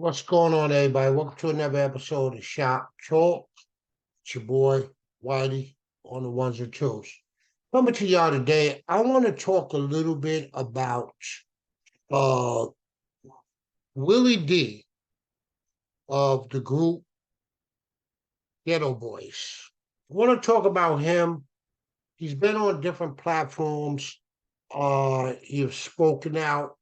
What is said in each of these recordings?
What's going on, everybody? Welcome to another episode of Shop Talk. It's your boy, Whitey, on the ones and twos. Coming to y'all today, I want to talk a little bit about uh, Willie D of the group Ghetto Boys. I want to talk about him. He's been on different platforms. He's spoken out.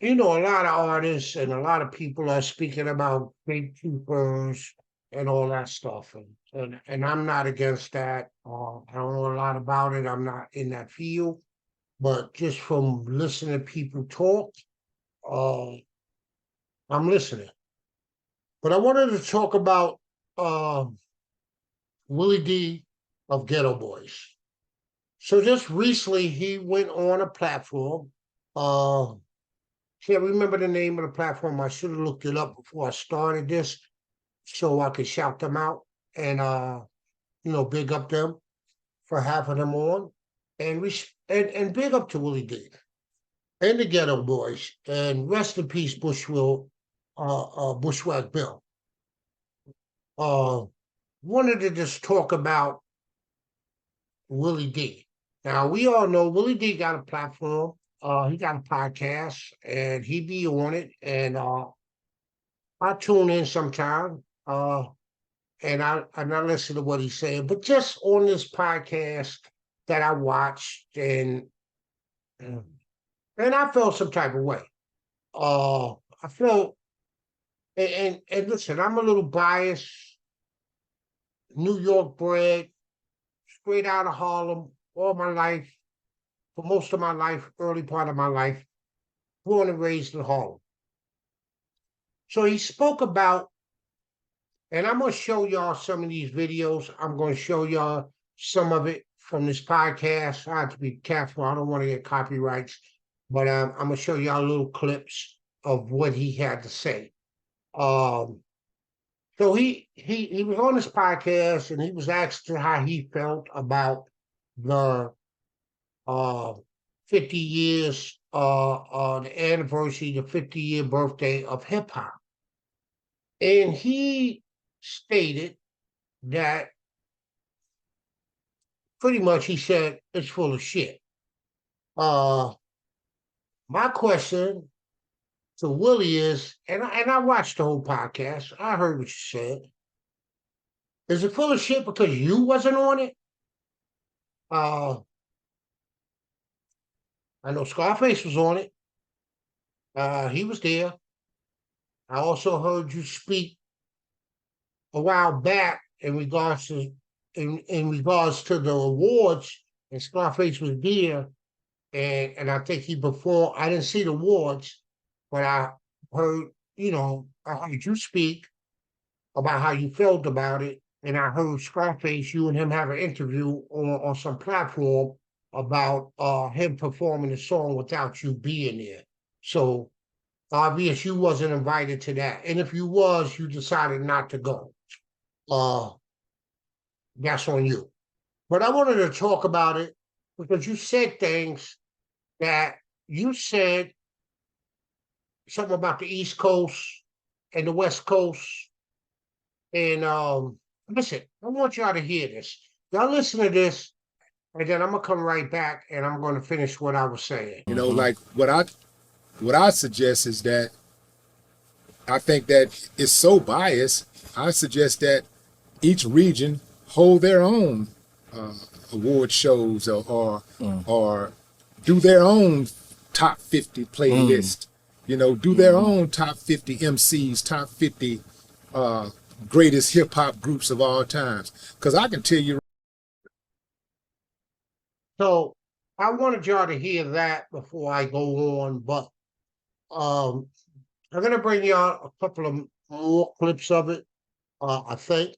A lot of artists and a lot of people are speaking about gatekeepers and all that stuff. And I'm not against that. I don't know a lot about it. I'm not in that field. But just from listening to people talk, uh, I'm listening. But I wanted to talk about uh, Willie D of Ghetto Boys. So just recently, he went on a platform. Can't remember the name of the platform. I should have looked it up before I started this so I could shout them out and big up them for having them on. And big up to Willie D and the Ghetto Boys. And rest in peace, Bushwhack Bill. Wanted to just talk about Willie D. Now we all know Willie D got a platform. He got a podcast and he be on it. And I tune in sometime. And I listen to what he's saying. But just on this podcast that I watched and I felt some type of way. I felt and listen, I'm a little biased, New York bred, straight out of Harlem, all my life, for most of my life, early part of my life, born and raised in Harlem. So he spoke about, and I'm going to show y'all some of these videos. I'm going to show y'all some of it from this podcast. I have to be careful. I don't want to get copyrights, but I'm going to show y'all little clips of what he had to say. So he was on this podcast and he was asked how he felt about the 50 years, the anniversary, the 50-year birthday of hip hop. And he stated that pretty much he said it's full of shit. My question to Willie is, and I watched the whole podcast, I heard what you said. Is it full of shit because you wasn't on it? I know Scarface was on it. He was there. I also heard you speak a while back in regards to the awards, and Scarface was there, and I think he performed. I didn't see the awards, but I heard you speak about how you felt about it, and I heard Scarface, you and him have an interview on some platform about him performing the song without you being there. So obvious you wasn't invited to that. And if you was, you decided not to go. That's on you. But I wanted to talk about it because you said things that you said something about the East Coast and the West Coast. And listen, I want y'all to hear this. Y'all listen to this, and then I'm gonna come right back and I'm gonna finish what I was saying. Like what I suggest is that I think that it's so biased. I suggest that each region hold their own award shows or do their own top 50 playlist. Do their own top 50 MCs, top 50 greatest hip hop groups of all times. Because I can tell you. So I wanted y'all to hear that before I go on, but I'm gonna bring y'all a couple of more clips of it, I think.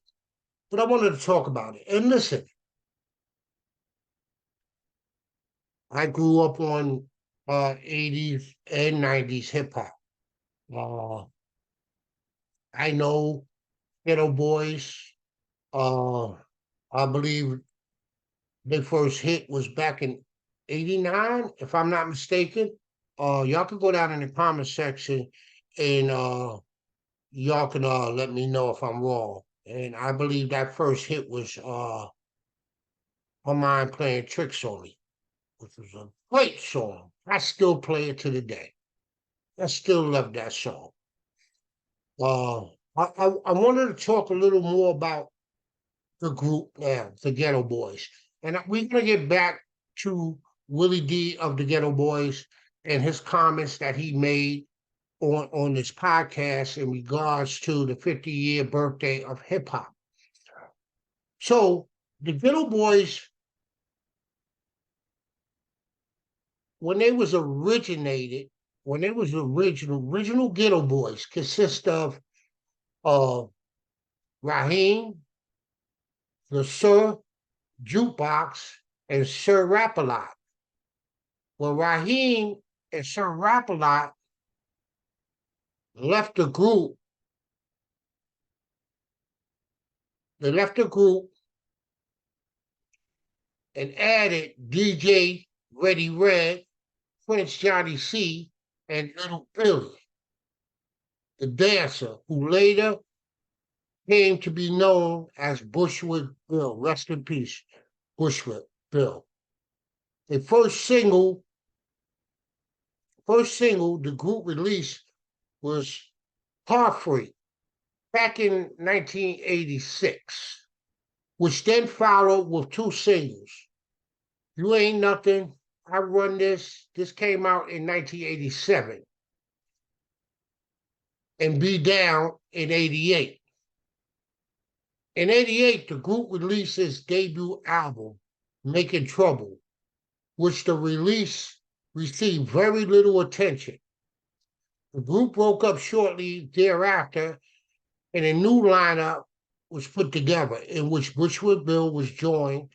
But I wanted to talk about it. And listen, I grew up on 80s and 90s hip hop. I know Ghetto Boys. I believe their first hit was back in 89, if I'm not mistaken. Y'all could go down in the comment section and y'all can let me know if I'm wrong. And I believe that first hit was Her Mind Playing Tricks on Me, which was a great song. I still play it to the day. I still love that song. Uh, I wanted to talk a little more about the group now, the Ghetto Boys. And we're going to get back to Willie D of the Ghetto Boys and his comments that he made on this podcast in regards to the 50-year birthday of hip hop. So the Ghetto Boys, when they was originated, when they was original Ghetto Boys consist of uh, Raheem, the Sir Jukebox, and Sir Rap-A-Lot. Well, Raheem and Sir Rap-A-Lot left the group. They left the group and added DJ Ready Red, Prince Johnny C, and Little Billy, the dancer, who later came to be known as Bushwick Bill. Rest in peace, Bushwick Bill. The first single the group released was Heartbreak back in 1986, which then followed with two singles. You Ain't Nothing, I Run This. This came out in 1987. And Be Down in 88. In 88, the group released its debut album, Making Trouble, which the release received very little attention. The group broke up shortly thereafter, and a new lineup was put together in which Bushwick Bill was joined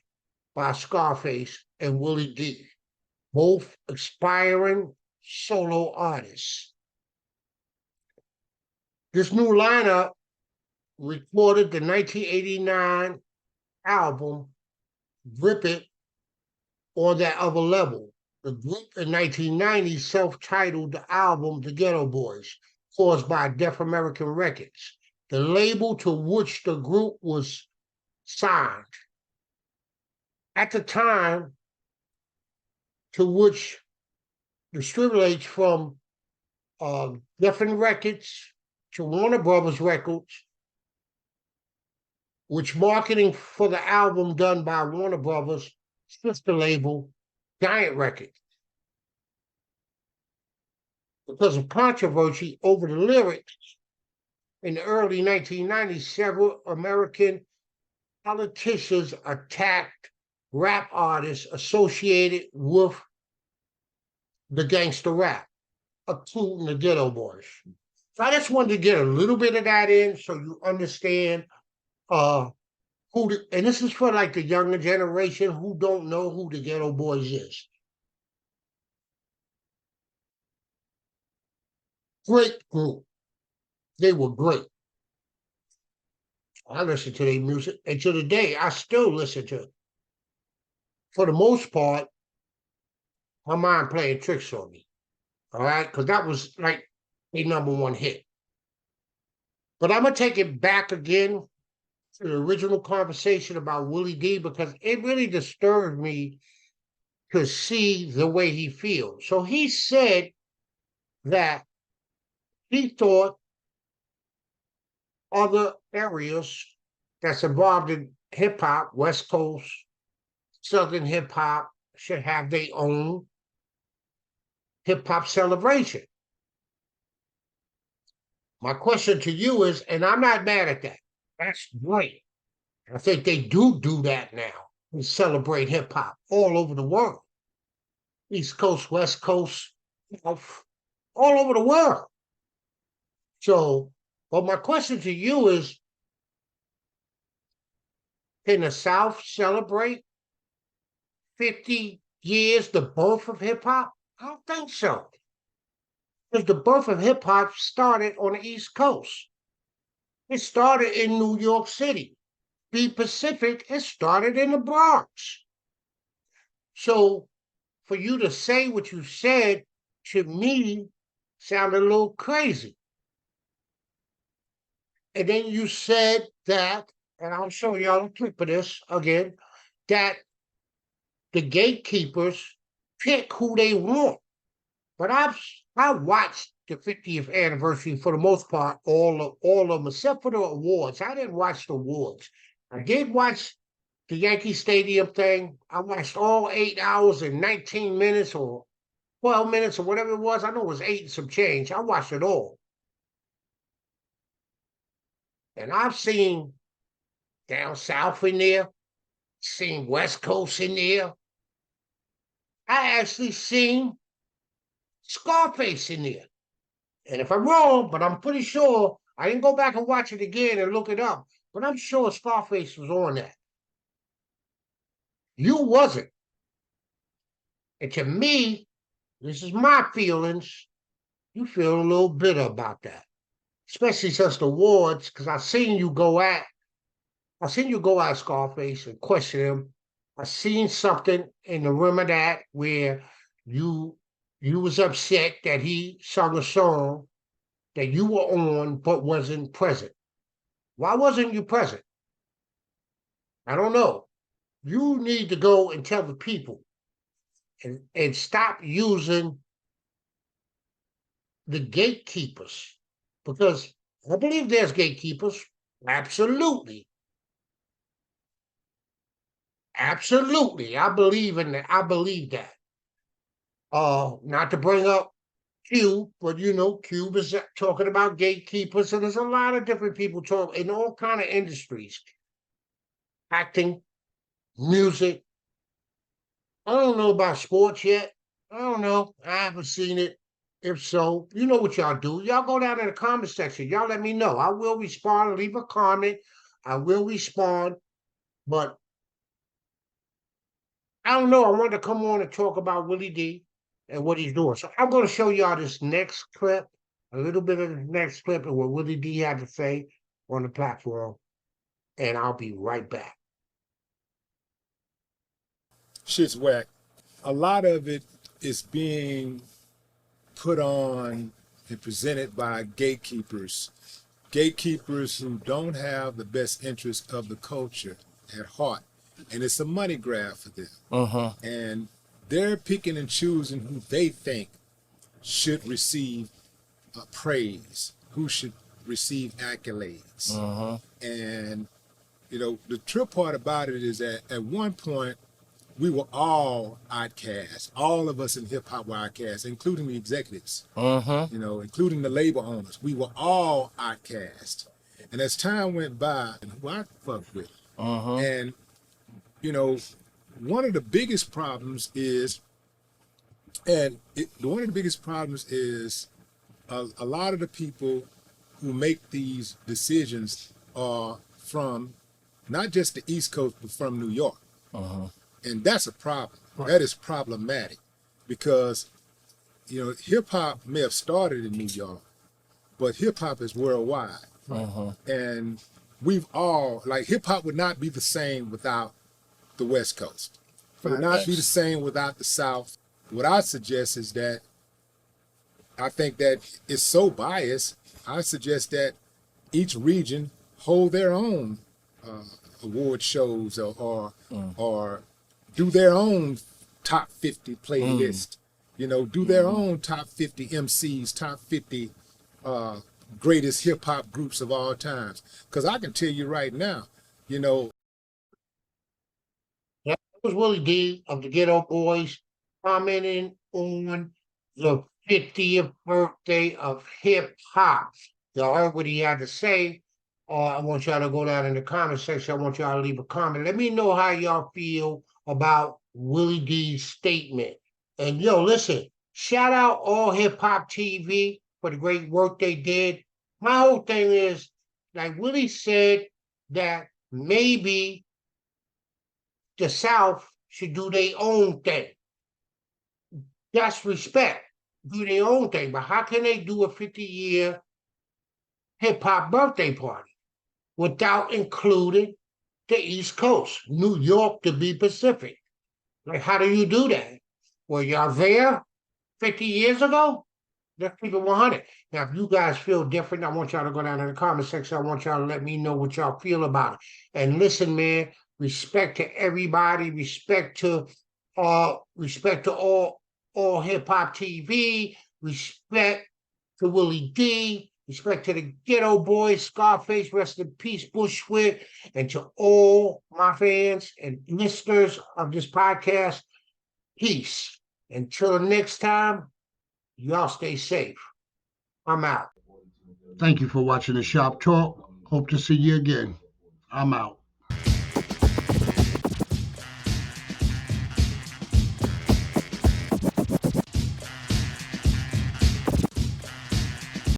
by Scarface and Willie D, both aspiring solo artists. This new lineup recorded the 1989 album Rip It on That Other Level. The group in 1990 self-titled the album The Ghetto Boys, caused by Deaf American Records, the label to which the group was signed. At the time, to which distributors from Geffen Records to Warner Brothers Records, which marketing for the album done by Warner Brothers sister label, Giant Records. Because of controversy over the lyrics, in the early 1990s, several American politicians attacked rap artists associated with the gangster rap, including the Ghetto Boys. So I just wanted to get a little bit of that in so you understand and this is for like the younger generation who don't know who the Ghetto Boys is. Great group. They were great. I listened to their music, and to the day, I still listen to it. For the most part, Her Mind Playing Tricks on Me. All right? Because that was like a #1 hit. But I'm going to take it back again to the original conversation about Willie D because it really disturbed me to see the way he feels. So he said that he thought other areas that's involved in hip hop, West Coast, Southern hip hop, should have their own hip hop celebration. My question to you is, and I'm not mad at that, that's great. I think they do that now. We celebrate hip hop all over the world. East Coast, West Coast, South, all over the world. So, but my question to you is, can the South celebrate 50 years, the birth of hip hop? I don't think so. Because the birth of hip hop started on the East Coast. It started in New York City. Be Pacific, it started in the Bronx. So for you to say what you said, to me, sounded a little crazy. And then you said that, and I'll show y'all a clip of this again, that the gatekeepers pick who they want. But I watched the 50th anniversary for the most part, all of them, except for the awards. I didn't watch the awards. I did watch the Yankee Stadium thing. I watched all 8 hours and 19 minutes or 12 minutes or whatever it was. I know it was 8 and some change. I watched it all. And I've seen down south in there, seen West Coast in there. I actually seen Scarface in there. And if I'm wrong, but I'm pretty sure, I didn't go back and watch it again and look it up, but I'm sure Scarface was on that. You wasn't. And to me, this is my feelings, you feel a little bitter about that. Especially since the awards, because I seen you go at Scarface and question him. I seen something in the rim of that where you was upset that he sung a song that you were on but wasn't present. Why wasn't you present? I don't know. You need to go and tell the people and stop using the gatekeepers, because I believe there's gatekeepers. Absolutely. Absolutely. I believe in that. I believe that. Not to bring up Q, but Cube is talking about gatekeepers, and there's a lot of different people talk in all kind of industries, acting, music. I don't know about sports yet. I don't know. I haven't seen it. If so, you know what y'all do. Y'all go down in the comment section. Y'all let me know. I will respond. Leave a comment. I will respond. But I don't know. I wanted to come on and talk about Willie D and what he's doing. So I'm going to show y'all this next clip, a little bit of the next clip of what Willie D had to say on the platform. And I'll be right back. Shit's whack. A lot of it is being put on and presented by gatekeepers. Gatekeepers who don't have the best interest of the culture at heart. And it's a money grab for them. And they're picking and choosing who they think should receive praise, who should receive accolades. And, the trip part about it is that at one point, we were all outcasts. All of us in hip hop were outcasts, including the executives, including the label owners. We were all outcasts. And as time went by, who I fucked with, and one of the biggest problems is, one of the biggest problems is a lot of the people who make these decisions are from not just the East Coast, but from New York. And that's a problem. Right. That is problematic because, hip hop may have started in New York, but hip hop is worldwide. And we've all, hip hop would not be the same without the West Coast. It would not be the same without the South. What I suggest is that I think that it's so biased. I suggest that each region hold their own award shows or do their own top 50 playlist. Do their own top 50 MCs, top 50 greatest hip hop groups of all times. Because I can tell you right now, That was Willie D of the Ghetto Boys commenting on the 50th birthday of hip hop. Y'all heard what he had to say. I want y'all to go down in the comment section. I want y'all to leave a comment. Let me know how y'all feel about Willie D's statement. And listen, shout out All Hip Hop TV for the great work they did. My whole thing is, like Willie said, that maybe the South should do their own thing. That's respect. Do their own thing. But how can they do a 50-year hip hop birthday party without including the East Coast, New York to be specific? Like, how do you do that? Were y'all there 50 years ago? Let's keep it 100. Now, if you guys feel different, I want y'all to go down in the comment section. I want y'all to let me know what y'all feel about it. And listen, man, respect to everybody, respect to all Hip Hop TV, respect to Willie D, respect to the Ghetto Boys, Scarface, rest in peace, Bushwick, and to all my fans and listeners of this podcast, peace. Until next time, y'all stay safe. I'm out. Thank you for watching the Shop Talk. Hope to see you again. I'm out.